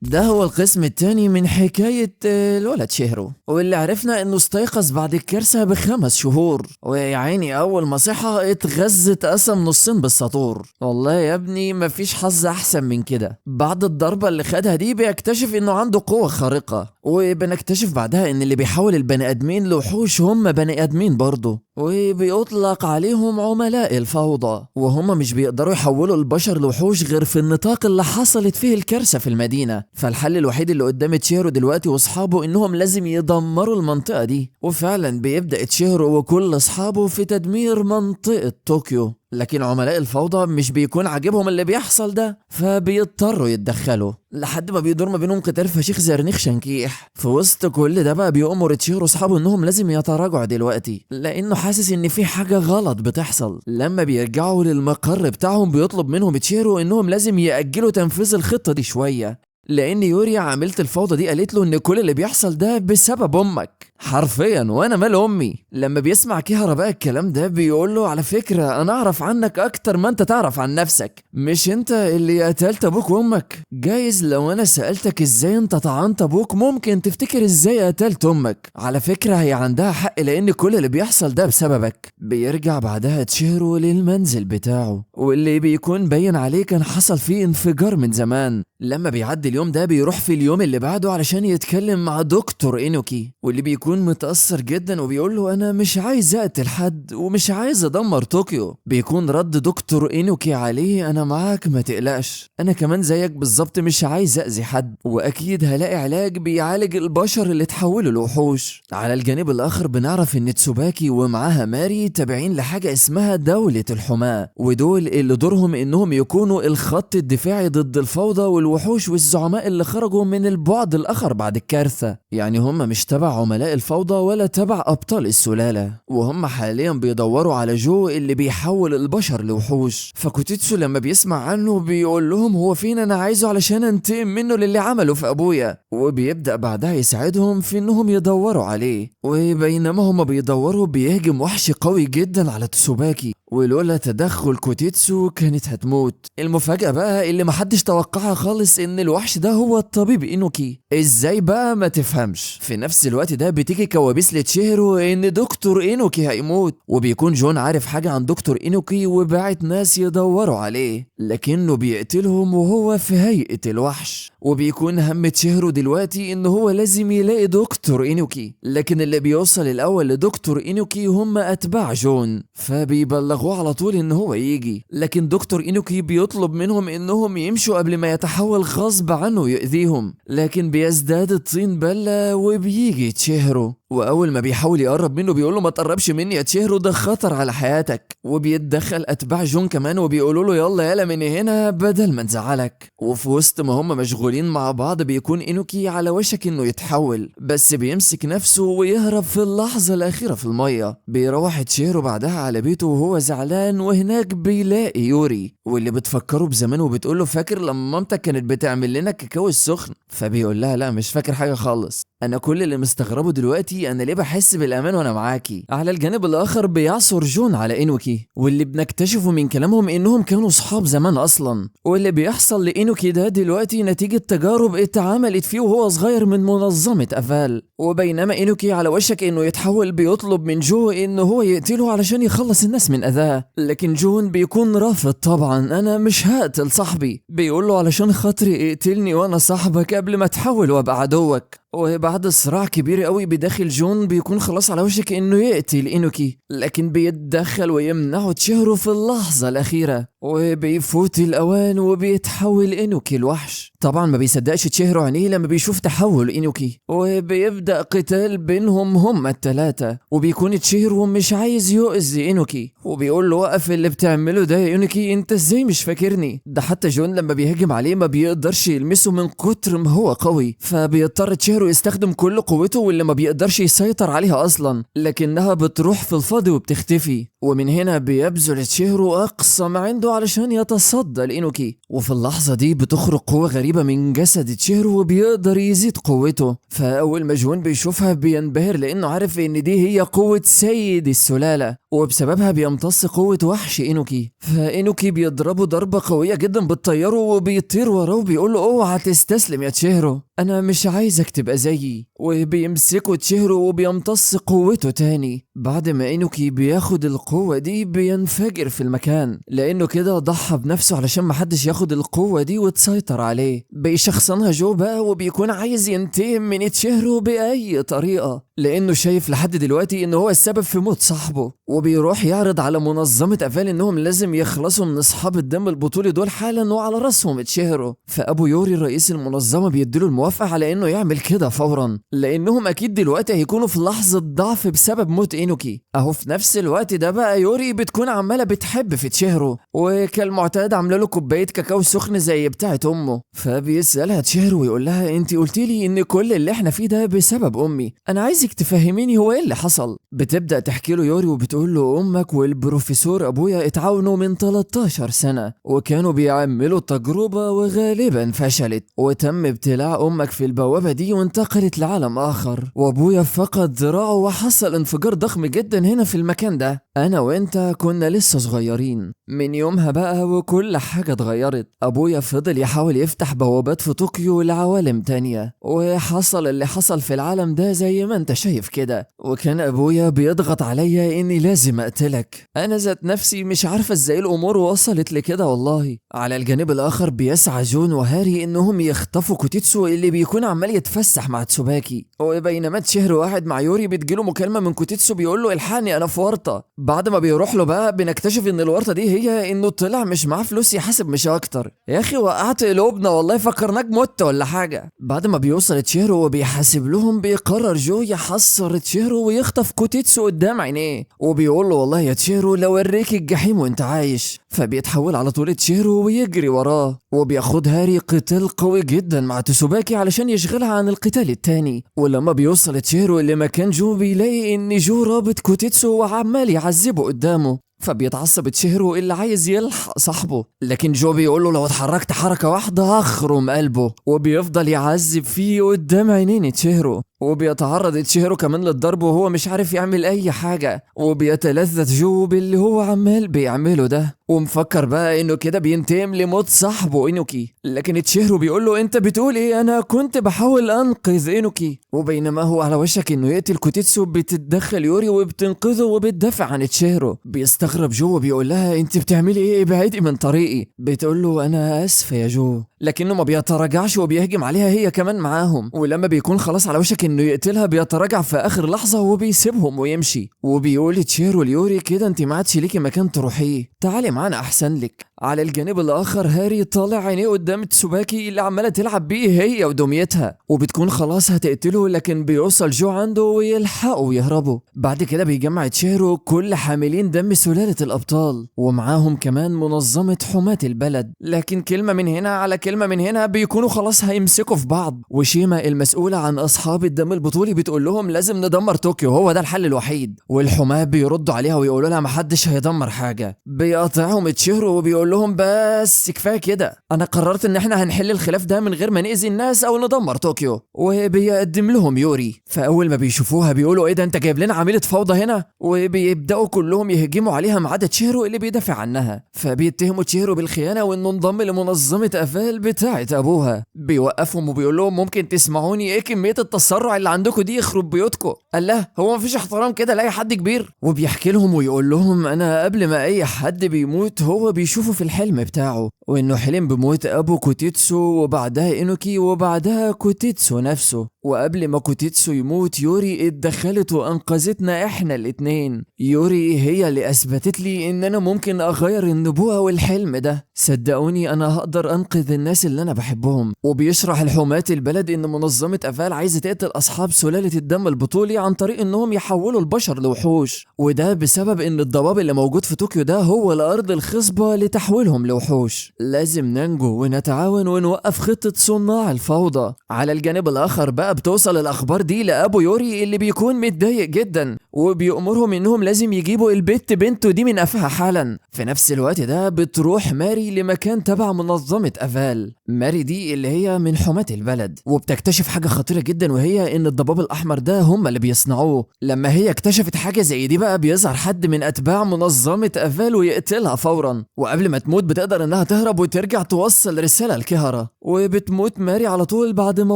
ده هو القسم التاني من حكاية الولد شهرو، واللي عرفنا انه استيقظ بعد الكارثة ب5 شهور، ويا عيني اول ما صحى اتغذى اتقسم نصين بالسطور. والله يا ابني مفيش حظ احسن من كده. بعد الضربة اللي خدها دي بيكتشف انه عنده قوة خارقة، وبنكتشف بعدها ان اللي بيحول البني ادمين لوحوش هم بني ادمين برضه، وبيطلق عليهم عملاء الفوضى، وهم مش بيقدروا يحولوا البشر لوحوش غير في النطاق اللي حصلت فيه الكارثة في المدينة. فالحل الوحيد اللي قدام تشيرو دلوقتي واصحابه انهم لازم يدمروا المنطقة دي، وفعلا بيبدأ تشيرو وكل اصحابه في تدمير منطقة طوكيو. لكن عملاء الفوضى مش بيكون عاجبهم اللي بيحصل ده، فبيضطروا يتدخلوا لحد ما بيدور ما بينهم قتال فشيخ زرنيخ شنكيح. في وسط كل ده بقى بيأمر تشيرو اصحابه انهم لازم يتراجعوا دلوقتي، لانه حاسس ان في حاجة غلط بتحصل. لما بيرجعوا للمقر بتاعهم بيطلب منهم تشيرو انهم لازم يأجلوا تنفيذ الخطة دي شوية، لان يوريا عاملة الفوضى دي قالت له ان كل اللي بيحصل ده بسبب امك حرفيا، وانا مال امي. لما بيسمع كيهارا بقى الكلام ده بيقول له على فكرة انا اعرف عنك اكتر ما انت تعرف عن نفسك، مش انت اللي قتلت ابوك وامك؟ جايز لو انا سألتك ازاي انت طعنت ابوك ممكن تفتكر ازاي قتلت امك. على فكرة هي عندها حق لان كل اللي بيحصل ده بسببك. بيرجع بعدها تشيرو للمنزل بتاعه، واللي بيكون باين عليه كان حصل فيه انفجار من زمان. لما بيعدي اليوم ده بيروح في اليوم اللي بعده علشان يتكلم مع دكتور إينوكي، واللي بيكون متأثر جدا وبيقول له أنا مش عايز أقتل حد ومش عايز أدمر طوكيو. بيكون رد دكتور إينوكي عليه أنا معاك ما تقلقش، أنا كمان زيك بالظبط مش عايز أذي حد، وأكيد هلاقي علاج بيعالج البشر اللي اتحولوا لوحوش. على الجانب الآخر بنعرف إن تسوباكي ومعاها ماري تابعين لحاجة اسمها دولة الحماة، ودول اللي دورهم إنهم يكونوا الخط الدفاعي ضد الفوضى والوحوش والزعماء اللي خرجوا من البعد الآخر بعد الكارثة. يعني هم مش تبع عملاء الفوضى ولا تبع أبطال السلالة، وهم حاليا بيدوروا على جو اللي بيحول البشر لوحوش. فكوتيتسو لما بيسمع عنه بيقول لهم هو فين أنا عايزه علشان انتقم منه للي عمله في أبويا، وبيبدأ بعدها يساعدهم في إنهم يدوروا عليه. وبينما هم بيدوروا بيهجم وحش قوي جدا على تسوباكي، ولولا تدخل كوتيتسو كانت هتموت. المفاجأة بقى اللي محدش توقعها خالص ان الوحش ده هو الطبيب إينوكي. ازاي بقى ما تفهمش. في نفس الوقت ده بتيجي كوابيس لتشيرو ان دكتور إينوكي هيموت، وبيكون جون عارف حاجة عن دكتور إينوكي وباعت ناس يدوروا عليه، لكنه بيقتلهم وهو في هيئة الوحش. وبيكون هم تشيرو دلوقتي ان هو لازم يلاقي دكتور إينوكي، لكن اللي بيوصل الاول لدكتور إينوكي هم اتباع جون، فبيبلغوه على طول ان هو يجي. لكن دكتور إينوكي بيطلب منهم انهم يمشوا قبل ما يتحول غصب عنه يؤذيهم، لكن بيزداد الطين بلة وبيجي تشيرو، واول ما بيحاول يقرب منه بيقول له ما تقربش مني يا تشيرو ده خطر على حياتك. وبيتدخل اتباع جون كمان وبيقولوا له يلا يلا من هنا بدل ما نزعلك. وفي وسط ما هم مشغولين مع بعض بيكون إينوكي على وشك انه يتحول، بس بيمسك نفسه ويهرب في اللحظة الأخيرة في المية. بيروح تشيرو بعدها على بيته وهو زعلان، وهناك بيلاقي يوري واللي بتفكره بزمان وبتقول له فاكر لما مامتك كانت بتعمل لنا الكاكاو السخن؟ فبيقول لها لا مش فاكر حاجة خالص، انا كل اللي مستغربه دلوقتي انا ليه بحس بالامان وانا معاكي. على الجانب الاخر بيعثر جون على إينوكي، واللي بنكتشفه من كلامهم انهم كانوا صحاب زمان اصلا. واللي بيحصل لإينوكي ده دلوقتي نتيجة تجارب اتعملت فيه وهو صغير من منظمة افال. وبينما إينوكي على وشك انه يتحول بيطلب من جو انه هو يقتله علشان يخلص الناس من اذاه، لكن جون بيكون رافض طبعا، انا مش هقتل صاحبي. بيقول له علشان خاطري اقتلني وانا صاحبك قبل ما تحول وابقى عدوك. وبعد صراع كبير قوي بداخل جون بيكون خلاص على وشك انه يقتل إينوكي، لكن بيتدخل ويمنعه تشيرو في اللحظة الأخيرة، وبيفوت الأوان وبيتحول إينوكي الوحش. طبعا ما بيصدقش تشيرو عينيه لما بيشوف تحول إينوكي، وبيبدأ قتال بينهم هما التلاتة. وبيكون تشيرو مش عايز يؤذي إينوكي وبيقول له وقف اللي بتعمله ده يا إينوكي، انت ازاي مش فاكرني؟ ده حتى جون لما بيهجم عليه ما بيقدرش يلمسه من كتر ما هو قوي، فبيضطر تشيرو يستخدم كل قوته واللي ما بيقدرش يسيطر عليها اصلا، لكنها بتروح في الفاضي وبتختفي. ومن هنا بيبذل تشيرو اقصى ما عنده علشان يتصدى لإينوكي. وفي اللحظة دي بتخرج قوة غريبة من جسد تشيهرو وبيقدر يزيد قوته. فأول ما جون بيشوفها بينبهر لأنه عارف إن دي هي قوة سيد السلالة، وبسببها بيمتص قوة وحش إينوكي. فإينوكي بيضربه ضربة قوية جدا بتطيره وبيطير وراه وبيقول له اوعى تستسلم يا تشيهرو، أنا مش عايزك تبقى زيي. وبيمسكه تشيهرو وبيمتص قوته تاني. بعد ما إينوكي بياخد القوة دي بينفجر في المكان، لأنه كده ضحى بنفسه علشان محدش ياخد القوة دي وتسيطر عليه. بيشخصنها جو بقى وبيكون عايز ينتقم من تشيهرو بأي طريقة، لأنه شايف لحد دلوقتي إنه هو السبب في موت صاحبه. وبيروح يعرض على منظمة أفال إنهم لازم يخلصوا من أصحاب الدم البطولي دول حالا وعلى راسهم تشيهرو. فأبو يوري رئيس المنظمة بيديله الموافقة على إنه يعمل كده فورا، لأنهم أكيد دلوقتي هيكونوا في لحظة ضعف بسبب موت إينوكي. أهو في نفس الوقت ده بقى يوري بتكون عمالة بتحب في تشيهرو، وكالمعتاد عاملة له كوباية كاكاو سخن زي بتاعة أمه. فبيسألها تشيهرو ويقول لها أنت قلتي لي إن كل اللي إحنا فيه ده بسبب أمي، أنا عايزك تفهميني هو إيه اللي حصل. بتبدأ تحكي له يوري وبتقول له أمك والبروفيسور أبويا اتعاونوا من 13 سنة وكانوا بيعملوا تجربة وغالبا فشلت، وتم ابتلاع أمك في البوابة دي وانتقلت لعالم آخر، وأبويا فقد ذراعه وحصل انفجار ضخم جدا هنا في المكان ده. أنا وأنت كنا لسه صغيرين. من يومها بقى وكل حاجة اتغيرت. أبويا فضل يحاول يفتح بوابات في طوكيو لعوالم تانية، وحصل اللي حصل في العالم ده زي ما انت شايف كده. وكان أبويا بيضغط عليا إني لازم أقتلك. أنا ذات نفسي مش عارفة إزاي الأمور وصلت لكده والله. على الجانب الآخر بيسعى جون وهاري إنهم يخطفوا كوتيتسو اللي بيكون عمال يتفسح مع تسوباكي. وبينما تشيهرو واحد مع يوري بتجيله مكالمة من كوتيتسو بيقول له الحقني أنا في ورطة. بعد ما بيروح له بقى بنكتشف إن الورطة دي هي إنه طلع مش معاه فلوس يحاسب مش أكتر. يا أخي وقعت قلوبنا والله، فكرناك مت ولا حاجة. بعد ما بيوصل تشيهرو وبيحاسب لهم بيقرر جو يحصر تشيهرو ويخطف كوتيتسو قدام عينيه، وبيقول له والله يا تشيهرو لو اوريك الجحيم وانت عايش. فبيتحول على طول تشيهرو ويجري وراه، وبياخد هاري قتال قوي جدا مع تسوباكي علشان يشغلها عن القتال التاني. ولما بيوصل تشيهرو لمكان جو بيلاقي ان جو رابط كوتيتسو وعمال يعذبه قدامه. فبيتعصب تشيهرو اللي عايز يلحق صاحبه، لكن جو بيقول له لو اتحركت حركة واحدة هخرم قلبه. وبيفضل يعذب فيه قدام عينين تشيهرو، وبيتعرض تشيهرو كمان للضرب وهو مش عارف يعمل اي حاجة. وبيتلذذ جو باللي هو عمال بيعمله ده، ومفكر بقى انه كده بينتقم لموت صاحبه اينوكي. لكن تشيهرو بيقول له انت بتقول ايه؟ انا كنت بحاول انقذ اينوكي. وبينما هو على وشك انه يقتل كوتيتسو بتتدخل يوري وبتنقذه وبتدافع عن تشيهرو. بيستغرب جو وبيقول لها انت بتعملي ايه؟ ابعدي من طريقي. بتقول له انا اسفه يا جو، لكنه ما بيتراجعش وبيهجم عليها هي كمان معاهم. ولما بيكون خلاص على وشك انه يقتلها بيتراجع في اخر لحظه وبيسيبهم ويمشي. وبيقول تشيهرو ليوري كده انت ما عادش ليكي مكان تروحيه، تعالي معانا احسن لك. على الجانب الاخر هاري طالع عينيه قدام تسوباكي اللي عماله تلعب بيه هي ودميتها، وبتكون خلاص هتقتله، لكن بيوصل جو عنده ويلحقوا ويهربوا. بعد كده بيجمع تشيهرو كل حاملين دم سلالة الابطال، ومعاهم كمان منظمة حماة البلد. لكن كلمة من هنا على كلمة من هنا بيكونوا خلاص هيمسكوا في بعض. وشيما المسؤولة عن اصحاب الدم البطولي بتقول لهم لازم ندمر طوكيو، هو ده الحل الوحيد. والحماة بيردوا عليها ويقولوا لها محدش هيدمر حاجة. بيقاطعهم تشيهرو وبيقول لهم بس كفايه كده، انا قررت ان احنا هنحل الخلاف ده من غير ما نأذي الناس او ندمر طوكيو. وبيقدم لهم يوري. فاول ما بيشوفوها بيقولوا ايه ده، انت جايب لنا عميله فوضى هنا؟ وبيبداوا كلهم يهجموا عليها ما عدا تشيهرو اللي بيدافع عنها. فبيتهموا تشيهرو بالخيانه وانه انضم لمنظمه افال بتاعه ابوها. بيوقفهم وبيقول لهم ممكن تسمعوني؟ ايه كميه التسرع اللي عندكم دي؟ يخرب بيوتكم. قال له هو مفيش احترام كده لاي حد كبير؟ وبيحكي لهم ويقول لهم انا قبل ما اي حد بيموت هو بيشوفه في الحلم بتاعه، وانه حلم بموت ابو كوتيتسو وبعدها اينوكي وبعدها كوتيتسو نفسه. وقبل ما كوتيتسو يموت يوري اتدخلت وانقذتنا احنا الاتنين. يوري هي اللي اثبتت لي ان انا ممكن اغير النبوءة والحلم ده. صدقوني انا هقدر انقذ الناس اللي انا بحبهم. وبيشرح لحماة البلد ان منظمة افال عايزة تقتل اصحاب سلالة الدم البطولي عن طريق انهم يحولوا البشر لوحوش، وده بسبب ان الضباب اللي موجود في طوكيو ده هو الارض الخصبة لتحويلهم لوحوش. لازم ننجو ونتعاون ونوقف خطة صناع الفوضى. على الجانب الاخر بقى بتوصل الاخبار دي لابو يوري اللي بيكون متضايق جدا، وبيأمرهم انهم لازم يجيبوا البت بنته دي من قفاها حالا. في نفس الوقت ده بتروح ماري لمكان تبع منظمة افال. ماري دي اللي هي من حماة البلد، وبتكتشف حاجة خطيرة جدا، وهي ان الضباب الاحمر ده هم اللي بيصنعوه. لما هي اكتشفت حاجة زي دي بقى بيظهر حد من اتباع منظمة افال ويقتلها فورا، وقبل ما تموت بتقدر انها تهرب وترجع توصل رسالة لكهرة، وبتموت ماري على طول بعد ما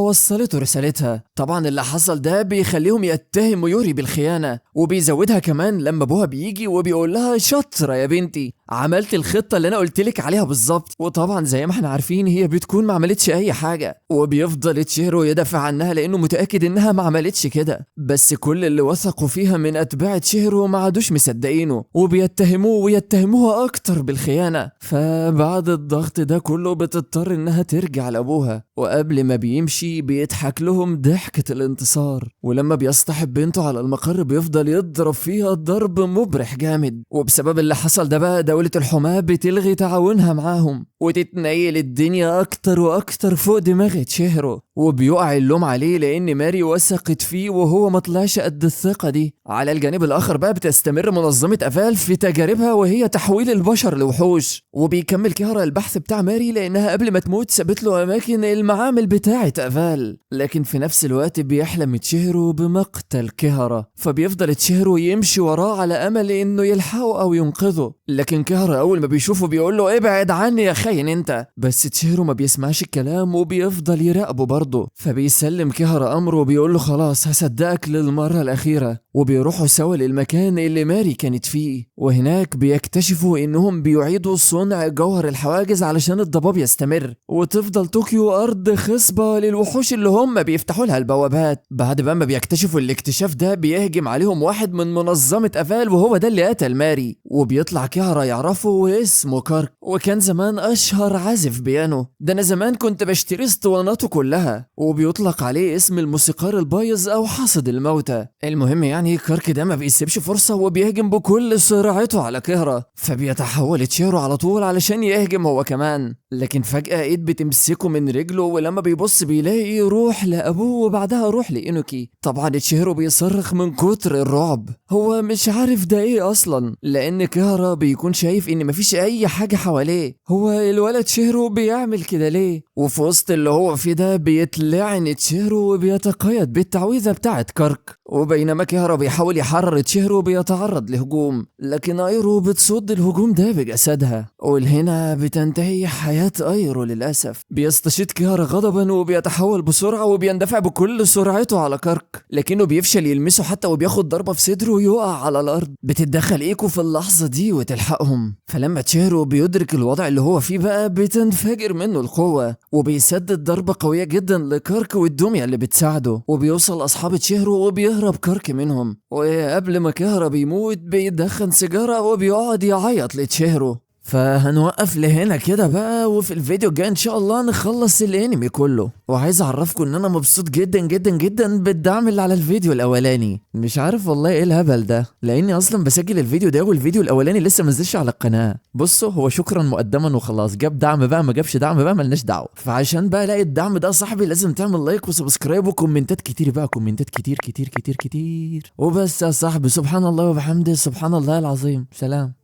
وصلته رسالتها. طبعا اللي حصل ده بيخليهم يتهموا يوري بالخيانة، وبيزودها كمان لما ابوها بيجي وبيقول لها شاطرة يا بنتي، عملت الخطة اللي انا قلتلك عليها بالظبط. وطبعا زي ما احنا عارفين هي بتكون ما عملتش اي حاجة، وبيفضل تشيرو يدافع عنها لانه متأكد انها ما عملتش كده. بس كل اللي وثقوا فيها من اتباع تشيرو ما عادوش مصدقينه، وبيتهموه ويتهموها اكتر بالخيانة. فبعد الضغط ده كله بتضطر انها ترجع لابوها، وقبل ما بيمشي بيضحك لهم ضحكة الانتصار. ولما بيصطحب بنته على المقر بيفضل يضرب فيها ضرب مبرح جامد. وبسبب اللي حصل ده بقى دولة الحماة بتلغي تعاونها معاهم، وتتنيل الدنيا اكتر واكتر فوق دماغ تشيرو، وبيقع اللوم عليه لان ماري وثقت فيه وهو ما طلعش قد الثقة دي. على الجانب الاخر بقى بتستمر منظمة افال في تجاربها وهي تحويل البشر لوحوش، وبيكمل كهرة البحث بتاع ماري لانها قبل ما تموت سابت له اماكن المعامل بتاعة افال. لكن في نفس الوقت بيحلم تشيرو بمقتل كهرة، فبيفضل تشيرو يمشي وراه على امل انه يلحقه او ينقذه. لكن كهرة اول ما بيشوفه بيقول له ابعد عني يا خاين انت، بس تشيرو ما بيسمعش الكلام وبيفضل يراقبه برضه. فبيسلم كهرة امره وبيقول له خلاص هصدقك للمرة الاخيرة، وبيروحوا سوا للمكان اللي ماري كانت فيه. وهناك بيكتشفوا انهم بيعيدوا صنع جوهر الحواجز علشان الضباب يستمر، وتفضل طوكيو ارض خصبة للوحوش اللي هم بيفتحوا لها البوابات. بعد بقى ما بيكتشفوا الاكتشاف ده بيهجم عليهم واحد من منظمة افال، وهو ده اللي قتل ماري. وبيطلع كهرة يعرفه واسمه كارك، وكان زمان اشهر عازف بيانو. ده انا زمان كنت بشتري اسطواناته كلها. وبيطلق عليه اسم الموسيقار البايظ او حاصد الموتى. المهم يعني كارك ده ما بيسيبش فرصة وبيهجم بكل سرعته على كهرة، فبيتحول تشيرو على طول علشان يهجم هو كمان. لكن فجأة ايد بتمسكه من رجله، ولما بيبص بيلاقي روح لأبوه وبعدها روح لإنوكي. طبعا تشيرو بيصرخ من كتر الرعب، هو مش عارف ده ايه اصلا، لان كهرة بيكون شايف ان مفيش اي حاجة حواليه. هو الولد تشيرو بيعمل كده ليه؟ وفي وسط اللي هو فيه ده بيتلعن تشيرو وبيتقيد بالتعويذة بتاعت كارك. وبينما كهرة بيحاول يحرر تشيرو بيتعرض لهجوم، لكن ايرو بتصد الهجوم ده بجسدها. ولهنا بتنتهي حياة ايرو للأسف. بيستشيط كهرة غضبا وبيتحول بسرعة وبيندفع بكل سرعته على كارك، لكنه بيفشل يلمسه حتى وبياخد ضربة في صدره ويقع على الأرض. بتتدخل ايكو في اللحظة دي وتلحقهم، فلما تشيرو بيدرك الوضع اللي هو فيه بقى بتنفجر منه القوة، وبيسدد ضربة قوية جدا لكارك والدمية اللي بتساعده. وبيوصل أصحاب تشيرو وبيهرب كارك منهم، وقبل ما كهرة بيموت بيدخن سيجارة وبيقعد يعيط لتشيرو. فهنوقف لهنا كده بقى، وفي الفيديو الجاي ان شاء الله نخلص الانمي كله. وعايز اعرفكم ان انا مبسوط جدا جدا جدا بالدعم اللي على الفيديو الاولاني. مش عارف والله ايه الهبل ده، لاني اصلا بسجل الفيديو ده والفيديو الاولاني لسه منزلش على القناه. بصوا هو شكرا مقدما وخلاص، جاب دعم بقى ما جابش دعم بقى ملناش دعوه. فعشان بقى الاقي الدعم ده صاحبي لازم تعمل لايك وسبسكرايب وكومنتات كتير بقى، كومنتات كتير كتير كتير كتير. وبس يا صاحبي، سبحان الله وبحمده، سبحان الله العظيم. سلام.